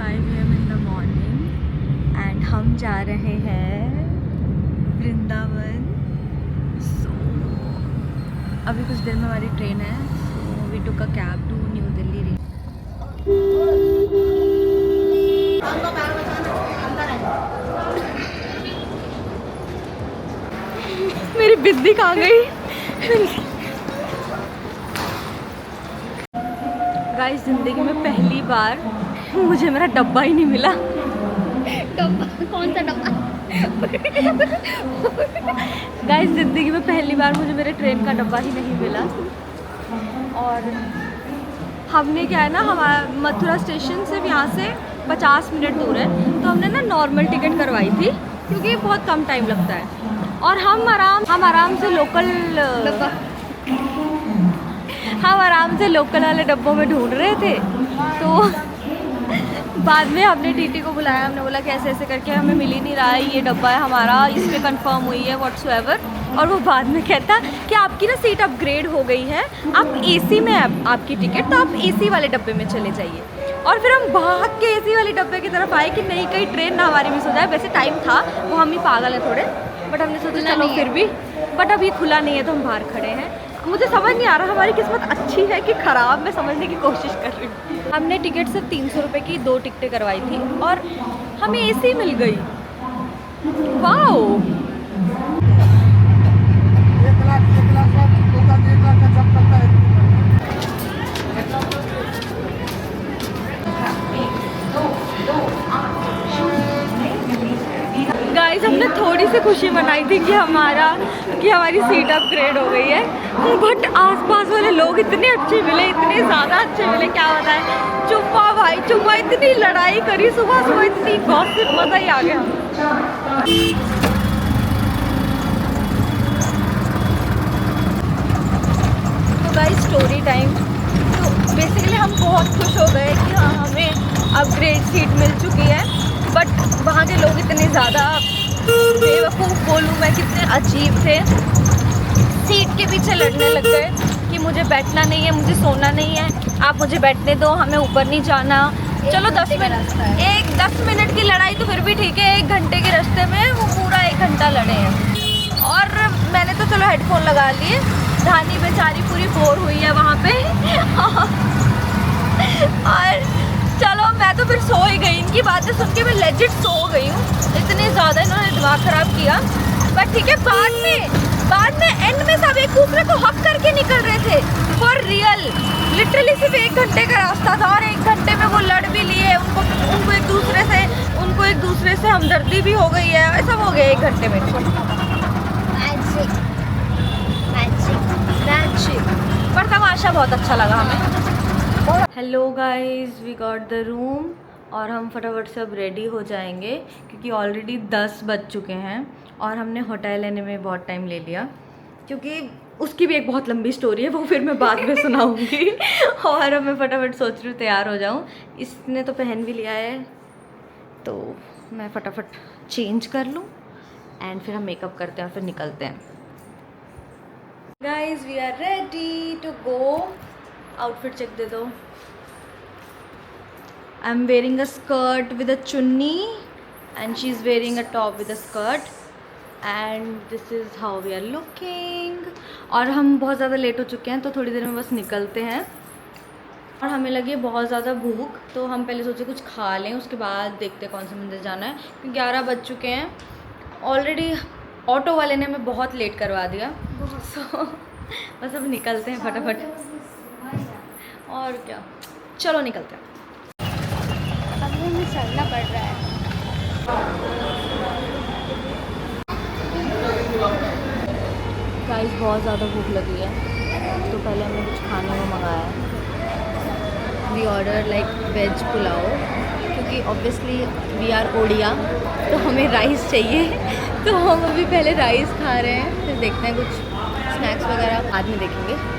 5 AM in the morning and हम जा रहे हैं वृंदावन। सो अभी कुछ देर में हमारी ट्रेन है। So we took a cab to New Delhi. मेरी बिद्दी कहाँ गई? गाइस ज़िंदगी में पहली बार मुझे मेरा डब्बा ही नहीं मिला। डब्बा? कौन सा डब्बा? गाइस ज़िंदगी में पहली बार मुझे मेरे ट्रेन का डब्बा ही नहीं मिला। और हमने क्या है ना, हमारा मथुरा स्टेशन से यहाँ से 50 मिनट दूर है, तो हमने ना नॉर्मल टिकट करवाई थी क्योंकि बहुत कम टाइम लगता है। और हम आराम से लोकल वाले डब्बों में ढूंढ रहे थे। तो बाद में हमने टीटी को बुलाया, हमने बोला कि ऐसे ऐसे करके हमें मिल ही नहीं रहा है, ये डब्बा है हमारा, इस पर कंफर्म हुई है व्हाट्सएवर। और वो बाद में कहता कि आपकी ना सीट अपग्रेड हो गई है, आप एसी में है आपकी टिकट, तो आप एसी वाले डब्बे में चले जाइए। और फिर हम भाग के एसी वाले डब्बे की तरफ आए कि नहीं कहीं ट्रेन ना हमारी मिस हो जाए। वैसे टाइम था, वो हम ही पागल हैं थोड़े, बट हमने सोचा चलो फिर भी। बट अब ये खुला नहीं है तो हम बाहर खड़े हैं। मुझे समझ नहीं आ रहा हमारी किस्मत अच्छी है कि ख़राब, मैं समझने की कोशिश कर रही हूँ। हमने टिकट सिर्फ 300 रुपये की 2 टिकटें करवाई थी और हमें एसी मिल गई। वाओ! गाइस हमने थोड़ी सी खुशी मनाई थी कि हमारी सीट अपग्रेड हो गई है, बट आसपास वाले लोग इतने अच्छे मिले, इतने ज़्यादा अच्छे मिले, क्या बताएं। चुप्पा भाई चुप्पा, इतनी लड़ाई करी सुबह सुबह, इतनी गॉसिप, मज़ा ही आ गया। तो गाइस स्टोरी टाइम। तो बेसिकली हम बहुत खुश हो गए कि हाँ हमें अपग्रेड सीट मिल चुकी है, बट वहाँ के लोग इतने ज़्यादा बेवकूफ़ बोलूँ मैं, कितने अजीब थे। सीट के पीछे लड़ने लग गए कि मुझे बैठना नहीं है, मुझे सोना नहीं है, आप मुझे बैठने दो, हमें ऊपर नहीं जाना। चलो 10 मिनट की लड़ाई तो फिर भी ठीक है, 1 घंटे के रास्ते में वो पूरा 1 घंटा लड़े हैं। और मैंने तो चलो हेडफोन लगा लिए, धानी बेचारी पूरी बोर हुई है वहाँ पे। और चलो मैं तो फिर सो ही गई, इनकी बातें सुन के मैं लेजिट सो गई हूँ, इतने ज़्यादा इन्होंने दिमाग ख़राब किया। बट ठीक है, बाद में एंड में सब एक दूसरे को हक करके निकल रहे थे, फॉर रियल। लिटरली सिर्फ 1 घंटे का रास्ता था और 1 घंटे में वो लड़ भी लिए, उनको एक दूसरे से हमदर्दी भी हो गई है, ऐसा हो गया 1 घंटे में। पर तमाशा बहुत अच्छा लगा हमें। Hello guys, we got the room और हम फटाफट से अब रेडी हो जाएंगे क्योंकि ऑलरेडी 10 बज चुके हैं और हमने होटल लेने में बहुत टाइम ले लिया, क्योंकि उसकी भी एक बहुत लंबी स्टोरी है, वो फिर मैं बाद में सुनाऊंगी। और अब मैं फटाफट सोच रही हूँ तैयार हो जाऊँ। इसने तो पहन भी लिया है, तो मैं फटाफट चेंज कर लूँ एंड फिर हम मेकअप करते हैं और फिर निकलते हैं। Guys we are ready to go. Outfit check दे दो। I am wearing a skirt with a chunni and she is wearing a top with a skirt and this is how we are looking. और हम बहुत ज़्यादा late हो चुके हैं, तो थोड़ी देर में बस निकलते हैं। और हमें लगी बहुत ज़्यादा भूख, तो हम पहले सोचे कुछ खा लें, उसके बाद देखते हैं कौन से मंदिर जाना है, क्योंकि 11 बज चुके हैं ऑलरेडी। ऑटो वाले ने हमें बहुत लेट करवा दिया। सो बस अब निकलते हैं फटाफट। और क्या, चलो निकलते हैं। अब हमें चलना पड़ रहा है। गाइस बहुत ज़्यादा भूख लगी है, तो पहले हमने कुछ खाने में मंगाया है। We order like veg pulao, क्योंकि ऑब्वियसली वी आर ओडिया, तो हमें राइस चाहिए। तो हम अभी पहले राइस खा रहे हैं, फिर देखते हैं कुछ स्नैक्स वगैरह बाद में देखेंगे।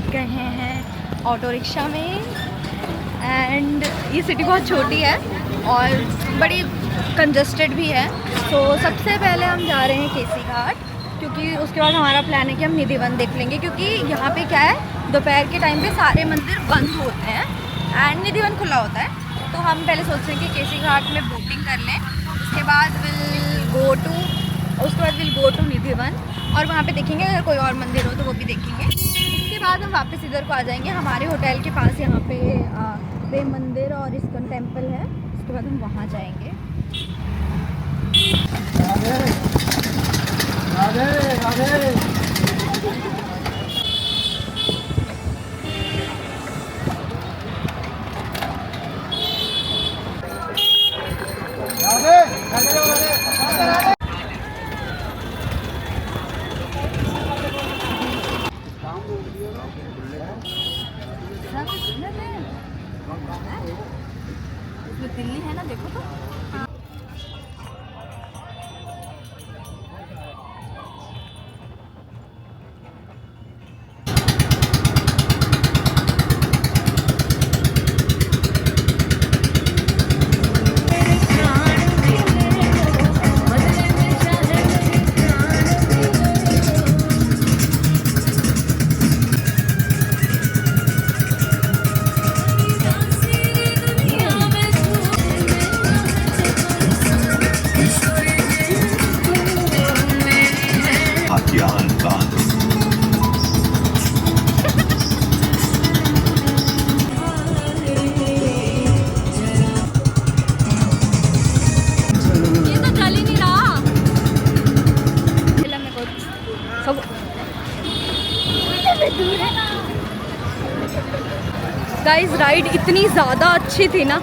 बैठ गए हैं ऑटो रिक्शा में। एंड ये सिटी बहुत छोटी है और बड़ी कंजस्टेड भी है। तो सबसे पहले हम जा रहे हैं केसी घाट, क्योंकि उसके बाद हमारा प्लान है कि हम निधि वन देख लेंगे, क्योंकि यहाँ पे क्या है दोपहर के टाइम पे सारे मंदिर बंद होते हैं एंड निधि वन खुला होता है। तो हम पहले सोच रहे हैं कि केसी घाट में बोटिंग कर लें, उसके बाद will go to Nidhivan और वहाँ पे देखेंगे अगर कोई और मंदिर हो तो वो भी देखेंगे। उसके बाद हम वापस इधर को आ जाएंगे। हमारे होटल के पास यहाँ पे प्रेम मंदिर और इस्कॉन टेम्पल है, उसके बाद हम वहाँ जाएंगे। राधे राधे। दिल्ली है ना, देखो तो। गाइस राइड इतनी ज़्यादा अच्छी थी ना,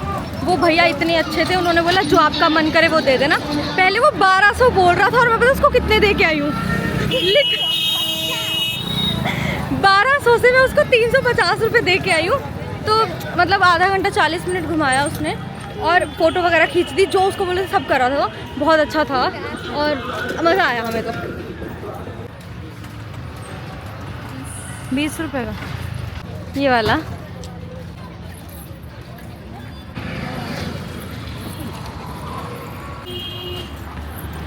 वो भैया इतने अच्छे थे, उन्होंने बोला जो आपका मन करे वो दे देना। पहले वो 1200 बोल रहा था और मैं पता उसको कितने दे के आई हूँ। 1200 से मैं उसको 350 रुपये दे के आई हूँ। तो मतलब आधा घंटा 40 मिनट घुमाया उसने और फ़ोटो वगैरह खींच दी, जो उसको बोले सब करा था। बहुत अच्छा था और मज़ा आया हमें तो। 20 रुपये का ये वाला।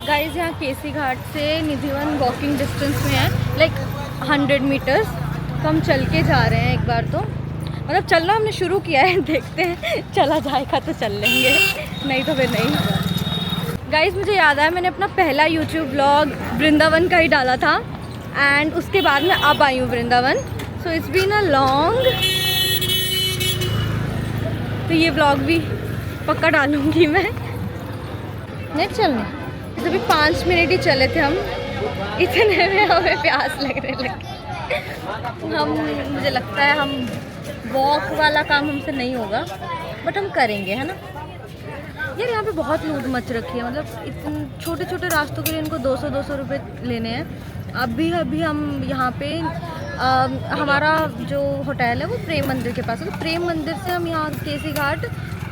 गाइस यहाँ केसी घाट से निधि वन वॉकिंग डिस्टेंस में है, लाइक 100 मीटर्स। तो हम चल के जा रहे हैं एक बार तो, मतलब चलना हमने शुरू किया है, देखते हैं चला जाएगा तो चल लेंगे, नहीं तो फिर नहीं। गाइस मुझे याद आया मैंने अपना पहला यूट्यूब ब्लॉग वृंदावन का ही डाला था एंड उसके बाद मैं अब आई हूँ Vrindavan. So it's been a long, तो ये ब्लॉग भी पक्का डालूँगी मैं। नहीं चलने अभी 5 मिनट ही चले थे हम, इतने में हमें प्यास लगने लगी। मुझे लगता है हम वॉक वाला काम हमसे नहीं होगा, बट हम करेंगे, है ना यार। यहाँ पे बहुत लूट मच रखी है, मतलब इतने छोटे छोटे रास्तों के लिए इनको 200 रुपये लेने हैं। अभी हम यहाँ पे हमारा जो होटल है वो प्रेम मंदिर के पास है, तो प्रेम मंदिर से हम यहाँ केसी घाट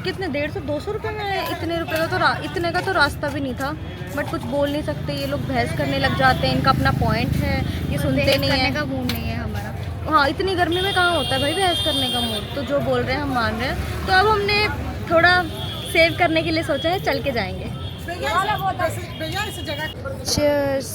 कितने 150-200 रुपये में, इतने रुपये का तो इतने का तो रास्ता भी नहीं था। बट कुछ बोल नहीं सकते, ये लोग बहस करने लग जाते हैं, इनका अपना पॉइंट है, ये सुनते नहीं है। का मूड नहीं है हमारा। हाँ इतनी गर्मी में कहाँ होता है भाई बहस करने का मूड, तो जो बोल रहे हैं हम मान रहे हैं। तो अब हमने थोड़ा सेव करने के लिए सोचा है चल के जाएंगे। Cheers।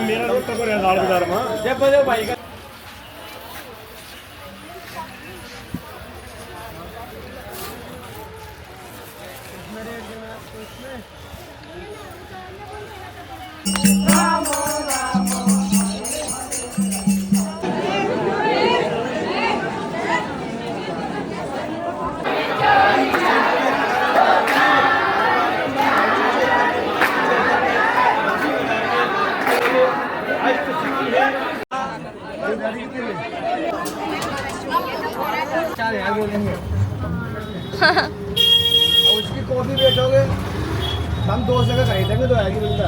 मेरा रोटा पर दाल बाजार में जब बजे भाई का यार बोलेंगे उसकी कॉफी बेचोगे हम 200 का खरीदेंगे 2000 की मिलता।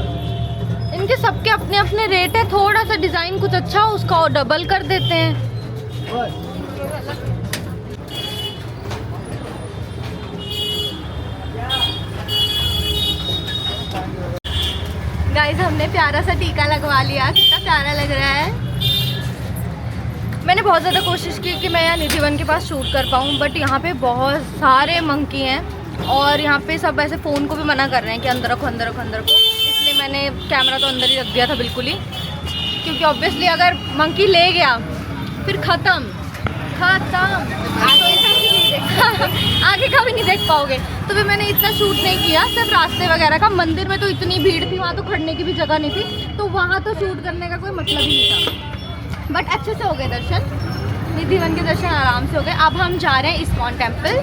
इनके सबके अपने अपने रेट है, थोड़ा सा डिज़ाइन कुछ अच्छा हो उसका और डबल कर देते हैं। गाइस हमने प्यारा सा टीका लगवा लिया, कितना प्यारा लग रहा है। मैंने बहुत ज़्यादा कोशिश की कि मैं यहाँ निधिवन के पास शूट कर पाऊँ, बट यहाँ पे बहुत सारे मंकी हैं और यहाँ पे सब ऐसे फ़ोन को भी मना कर रहे हैं कि अंदर रखो अंदर रखो अंदर रखो, इसलिए मैंने कैमरा तो अंदर ही रख दिया था बिल्कुल ही, क्योंकि ऑब्वियसली अगर मंकी ले गया फिर ख़त्म आगे का भी नहीं देख पाओगे। तो फिर मैंने इतना शूट नहीं किया, सिर्फ रास्ते वगैरह का। मंदिर में तो इतनी भीड़ थी, वहाँ तो खड़ने की भी जगह नहीं थी, तो वहाँ तो शूट करने का कोई मतलब ही नहीं था। बट अच्छे से हो गए दर्शन, निधिवन के दर्शन आराम से हो गए। अब हम जा रहे हैं इस्कॉन टेम्पल।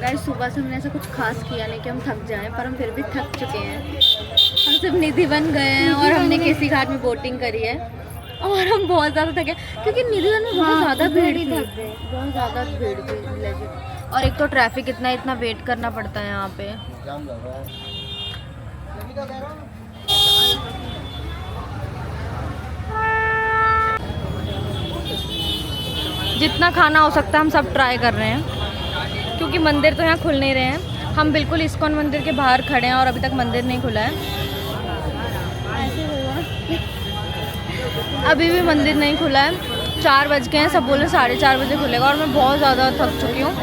गाइस सुबह से हमने ऐसा कुछ खास किया नहीं कि हम थक जाएं, पर हम फिर भी थक चुके हैं। हम सिर्फ निधिवन गए हैं और हमने केसी घाट में बोटिंग करी है और हम बहुत ज़्यादा थके क्योंकि निधिवन में बहुत ज़्यादा भीड़ थी, बहुत ज़्यादा भीड़ थी legit। और एक तो ट्रैफिक इतना वेट करना पड़ता है यहाँ पे। जितना खाना हो सकता है हम सब ट्राई कर रहे हैं, क्योंकि मंदिर तो यहाँ खुल नहीं रहे हैं। हम बिल्कुल इस्कॉन मंदिर के बाहर खड़े हैं और अभी तक मंदिर नहीं खुला है। अभी भी मंदिर नहीं खुला है, 4 बज गए हैं, सब बोले 4:30 बजे खुलेगा और मैं बहुत ज़्यादा थक चुकी हूँ।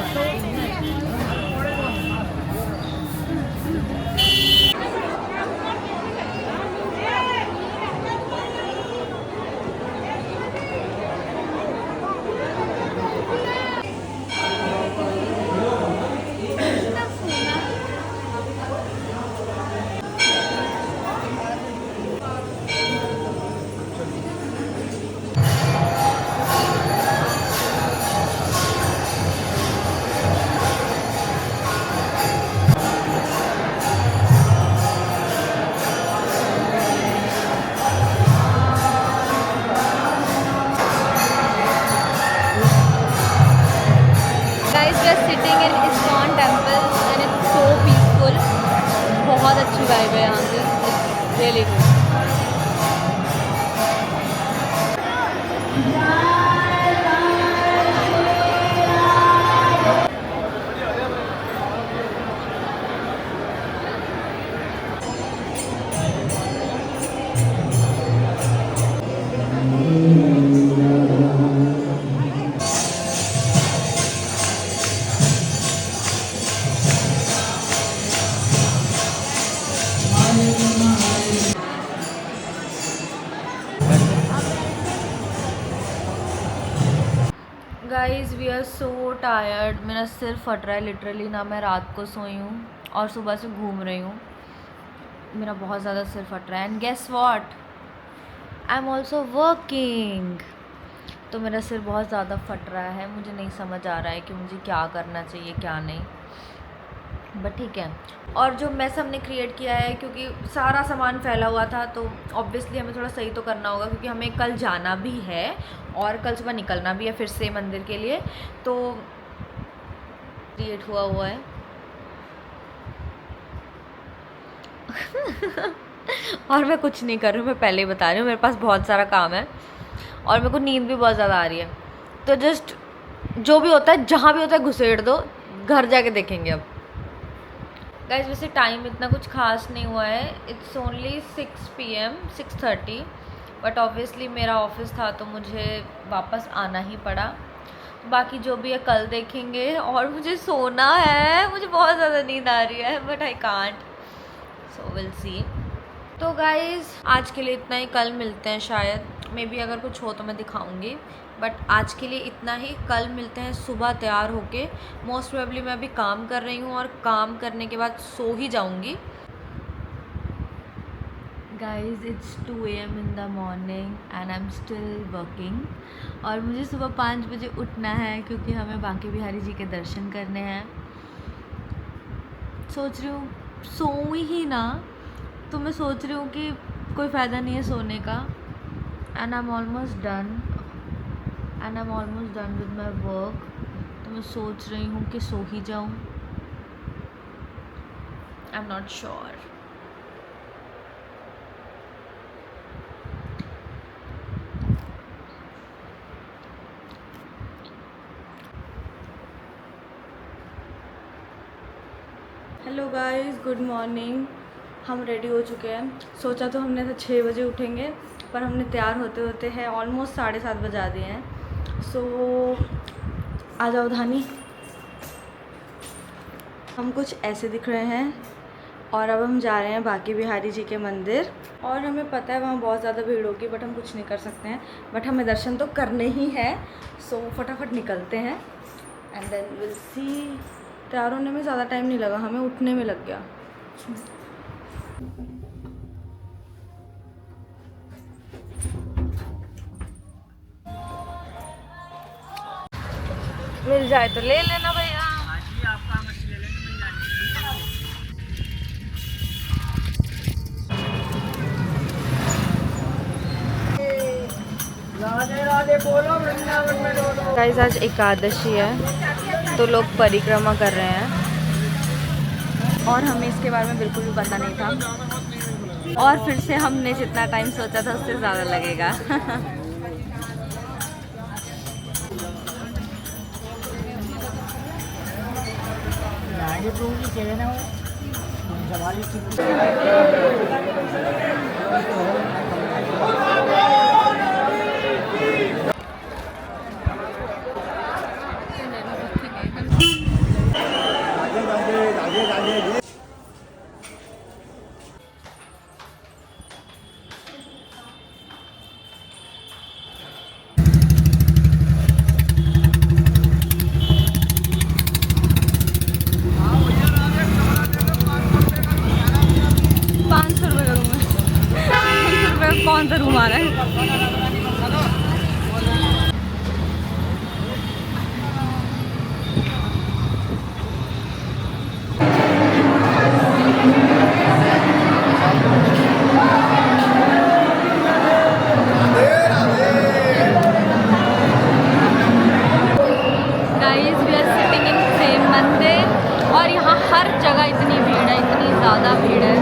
Sitting in ISKCON temple and it's so peaceful. बहुत अच्छी वाइब है यहाँ से, it's really good. Guys we are so tired, मेरा सिर फट रहा है लिटरली। ना मैं रात को सोई हूँ और सुबह से घूम रही हूँ, मेरा बहुत ज़्यादा सिर फट रहा है। And guess what, I am also working, तो मेरा सिर बहुत ज़्यादा फट रहा है। मुझे नहीं समझ आ रहा है कि मुझे क्या करना चाहिए क्या नहीं, बट ठीक है। और जो मैस हमने क्रिएट किया है, क्योंकि सारा सामान फैला हुआ था, तो ऑब्वियसली हमें थोड़ा सही तो करना होगा, क्योंकि हमें कल जाना भी है और कल सुबह निकलना भी है फिर से मंदिर के लिए। तो क्रिएट हुआ है और मैं कुछ नहीं कर रही हूँ, मैं पहले ही बता रही हूँ, मेरे पास बहुत सारा काम है और मेरे को नींद भी बहुत ज़्यादा आ रही है। तो जस्ट जो भी होता है, जहाँ भी होता है घुसेड़ दो, घर जाके देखेंगे। अब गाइस वैसे टाइम इतना कुछ खास नहीं हुआ है, it's only 6 PM 6:30, but obviously मेरा ऑफिस था तो मुझे वापस आना ही पड़ा। बाकी जो भी है कल देखेंगे। और मुझे सोना है, मुझे बहुत ज़्यादा नींद आ रही है, but I can't, so will see. तो गाइस आज के लिए इतना ही, कल मिलते हैं शायद, मे बी अगर कुछ हो तो मैं दिखाऊंगी, बट आज के लिए इतना ही। कल मिलते हैं सुबह तैयार होके। मोस्ट प्रोबेबली मैं अभी काम कर रही हूँ और काम करने के बाद सो ही जाऊँगी। Guys it's 2 AM in the morning and I am still working. और मुझे सुबह 5 बजे उठना है, क्योंकि हमें बांके बिहारी जी के दर्शन करने हैं। सोच रही हूँ सोऊं ही ना, तो मैं सोच रही हूँ कि कोई फ़ायदा नहीं है सोने का। And I am almost done. And I am almost done with my work. तो मैं सोच रही हूँ कि सो ही जाऊँ। I am not sure. Hello guys, good morning. हम रेडी हो चुके हैं। सोचा तो हमने था 6 बजे उठेंगे, पर हमने तैयार होते होते हैं ऑलमोस्ट 7:30 बजा दिए हैं। सो आ जाओ धानी। हम कुछ ऐसे दिख रहे हैं और अब हम जा रहे हैं बांके बिहारी जी के मंदिर। और हमें पता है वहाँ बहुत ज़्यादा भीड़ होगी, बट हम कुछ नहीं कर सकते हैं। बट हमें दर्शन तो करने ही है। सो फटाफट निकलते हैं एंड देन विल सी। तैयार होने में ज़्यादा टाइम नहीं लगा, हमें उठने में लग गया। मिल जाए तो ले लेना भैया। राधे राधे बोलो वृंदावन में डोलो। गाइस आज एकादशी है तो लोग परिक्रमा कर रहे हैं और हमें इसके बारे में बिल्कुल भी पता नहीं था। और फिर से हमने जितना टाइम सोचा था उससे ज़्यादा लगेगा। राधे राधे। कौन सा रूम आ रहा है? Guys we are sitting in Prem Mandir और यहाँ हर जगह इतनी भीड़ है, इतनी ज़्यादा भीड़ है।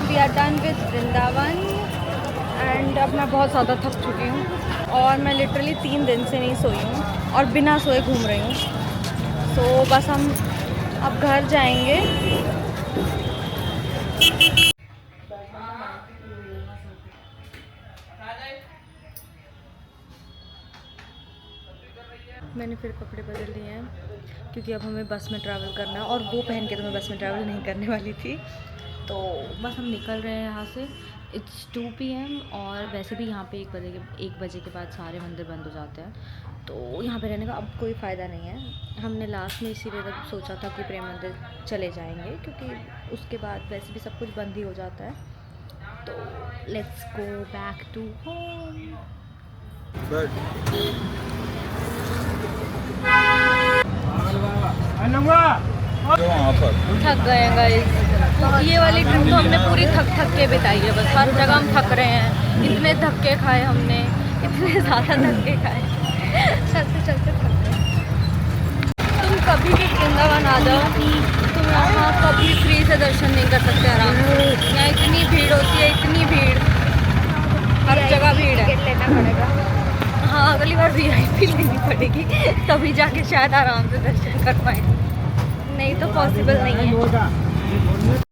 We are done with Vrindavan एंड अब मैं बहुत ज़्यादा थक चुकी हूँ और मैं लिटरली 3 दिन से नहीं सोई हूँ और बिना सोए घूम रही हूँ। तो बस हम अब घर जाएंगे। मैंने फिर कपड़े बदल लिए हैं क्योंकि अब हमें बस में ट्रैवल करना है और वो पहन के तो मैं बस में ट्रैवल नहीं करने वाली थी। तो बस हम निकल रहे हैं यहाँ से। इट्स 2 PM और वैसे भी यहाँ पे 1 बजे के बाद सारे मंदिर बंद हो जाते हैं, तो यहाँ पे रहने का अब कोई फ़ायदा नहीं है। हमने लास्ट में इसीलिए तब सोचा था कि प्रेम मंदिर चले जाएंगे क्योंकि उसके बाद वैसे भी सब कुछ बंद ही हो जाता है। तो let's go back to home. थक गए हैं गाइस। तो ये वाली ट्रिप तो हमने पूरी थक के बिताई है। बस हर जगह हम थक रहे हैं। इतने धक्के खाए हमने, इतने ज़्यादा धक्के खाए, चलते चलते थक गए। तुम कभी भी वृंदावन आ जाओ, तुम यहाँ कभी फ्री से दर्शन नहीं कर सकते आराम से। यहाँ इतनी भीड़ होती है, इतनी भीड़, हर जगह भीड़ है। लेना पड़ेगा। हाँ, अगली बार VIP लेनी पड़ेगी, तभी जाके शायद आराम से दर्शन कर पाए, नहीं तो पॉसिबल नहीं है।